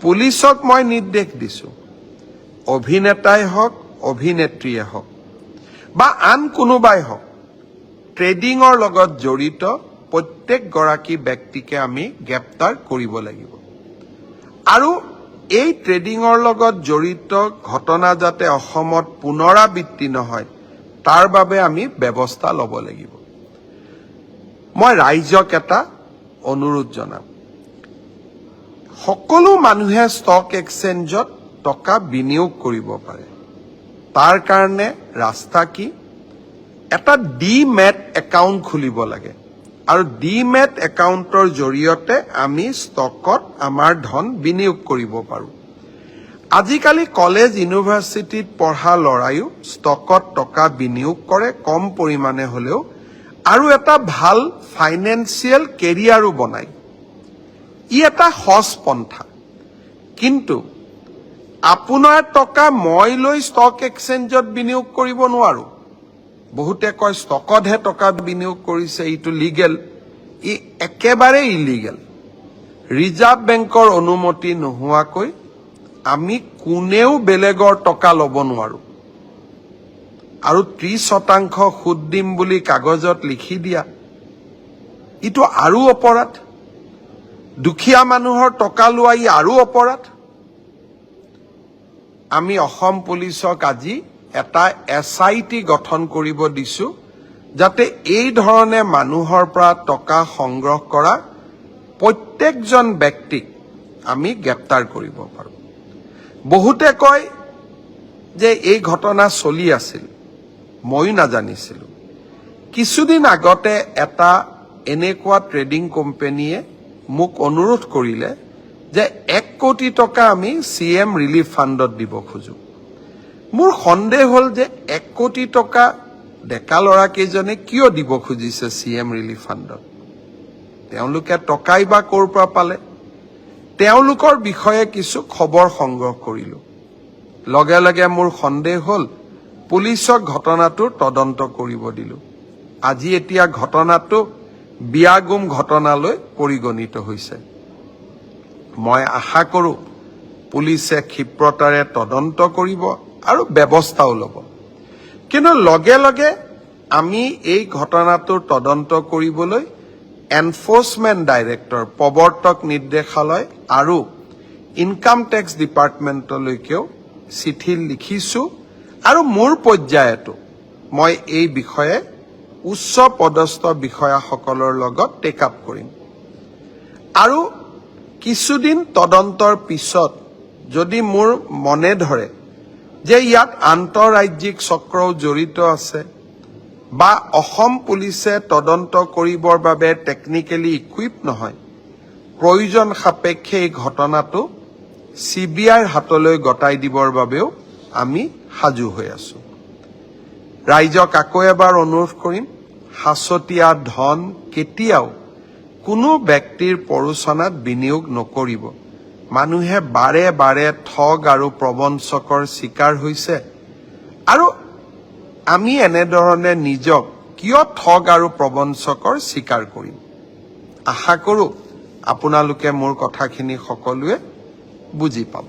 পুলিচক মই নিৰ্দেশ দিছো, অভিনেতাই হওক অভিনেত্ৰীয়ে হওক বা আন কোনোবাই হওক, ট্ৰেডিঙৰ লগত জড়িত প্ৰত্যেকগৰাকী ব্যক্তিকে আমি গ্ৰেপ্তাৰ কৰিব লাগিব। আৰু এই ট্ৰেডিঙৰ লগত জড়িত ঘটনা যাতে অসমত পুনৰাবৃত্তি নহয় তাৰ বাবে আমি ব্যৱস্থা ল'ব লাগিব। মই ৰাইজক এটা অনুৰোধ জনাম, সকলো মানুহে ষ্টক এক্সচেঞ্জত টকা বিনিয়োগ কৰিব পাৰে। তাৰ কাৰণে ৰাস্তা কি? এটা ডিমেট একাউণ্ট খুলিব লাগে আৰু ডিমেট একাউণ্টৰ জৰিয়তে আমি ষ্টকত আমাৰ ধন বিনিয়োগ কৰিব পাৰোঁ। আজিকালি কলেজ ইউনিভাৰ্চিটিত পঢ়া ল'ৰাইও ষ্টকত টকা বিনিয়োগ কৰে, কম পৰিমাণে হ'লেও, আৰু এটা ভাল ফাইনেন্সিয়েল কেৰিয়াৰো বনায়। ই এটা সহজ পন্থা। কিন্তু আপোনাৰ টকা মই লৈ ষ্টক এক্সচেঞ্জত বিনিয়োগ কৰিব নোৱাৰো। বহুতে কয় ষ্টকতহে টকা বিনিয়োগ কৰিছে, এইটো লিগেল। ই একেবাৰে ইলিগেল। ৰিজাৰ্ভ বেংকৰ অনুমতি নোহোৱাকৈ আমি কোনেও বেলেগৰ টকা ল'ব নোৱাৰো। আৰু 30% সুদ দিম বুলি কাগজত লিখি দিয়া, ইটো আৰু অপৰাধ। দুখীয়া মানুহৰ টকা লোৱা ই আৰু অপৰাধ। আমি অসম পুলিচক আজি এটা SIT গঠন কৰিব দিছো, যাতে এই ধৰণে মানুহৰ পৰা টকা সংগ্ৰহ কৰা প্ৰত্যেকজন ব্যক্তিক আমি গ্ৰেপ্তাৰ কৰিব পাৰোঁ। বহুতে কয় যে এই ঘটনা চলি আছিল, ময়ো নাজানিছিলোঁ। কিছুদিন আগতে এটা এনেকুৱা ট্ৰেডিং কোম্পানীয়ে মোক অনুৰোধ কৰিলে যে 1 কোটি টকা আমি CM ৰিলিফ ফাণ্ডত দিব খোজো। মোৰ সন্দেহ হ'ল যে 1 কোটি টকা ডেকা ল'ৰাকেইজনে কিয় দিব খুজিছে CM ৰিলিফ ফাণ্ডত? তেওঁলোকে টকাই বা ক'ৰ পৰা পালে? তেওঁলোকৰ বিষয়ে কিছু খবৰ সংগ্ৰহ কৰিলোঁ। লগে লগে মোৰ সন্দেহ হ'ল, পুলিচক ঘটনাটোৰ তদন্ত কৰিব দিলোঁ। আজি এতিয়া ঘটনাটো বিয়াগুম ঘটনালৈ পৰিগণিত হৈছে। মই আশা কৰোঁ পুলিচে ক্ষিপ্ৰতাৰে তদন্ত কৰিব আৰু ব্যৱস্থাও ল'ব। কিন্তু লগে লগে আমি এই ঘটনাটোৰ তদন্ত কৰিবলৈ এনফৰ্চমেণ্ট ডাইৰেক্টৰ, প্ৰৱৰ্তক নিৰ্দেশালয় আৰু ইনকাম টেক্স ডিপাৰ্টমেণ্টলৈকেও চিঠি লিখিছোঁ আৰু মোৰ পৰ্যায়তো মই এই বিষয়ে উচ্চ পদস্থ বিষয়াসকলৰ লগত টেক আপ কৰিম। আৰু কিছুদিন তদন্তৰ পিছত যদি মোৰ মনে ধৰে যে ইয়াত আন্তঃৰাজ্যিক চক্ৰও জড়িত আছে বা অসম পুলিচে তদন্ত কৰিবৰ বাবে টেকনিকেলি ইকুইপ নহয়, প্ৰয়োজন সাপেক্ষে এই ঘটনাটো CBIৰ হাতলৈ গতাই দিবৰ বাবেও আমি সাজু হৈ আছো। ৰাইজক আকৌ এবাৰ অনুৰোধ কৰিম, সাঁচতীয়া ধন কেতিয়াও কোনো ব্যক্তিৰ প্ৰৰোচনাত বিনিয়োগ নকৰিব। মানুহে বাৰে বাৰে ঠগ আৰু প্ৰবঞ্চকৰ চিকাৰ হৈছে, আৰু আমি এনেধৰণে নিজক কিয় ঠগ আৰু প্ৰবঞ্চকৰ চিকাৰ কৰিম? আশা কৰোঁ আপোনালোকে মোৰ কথাখিনি সকলোৱে বুজি পাব।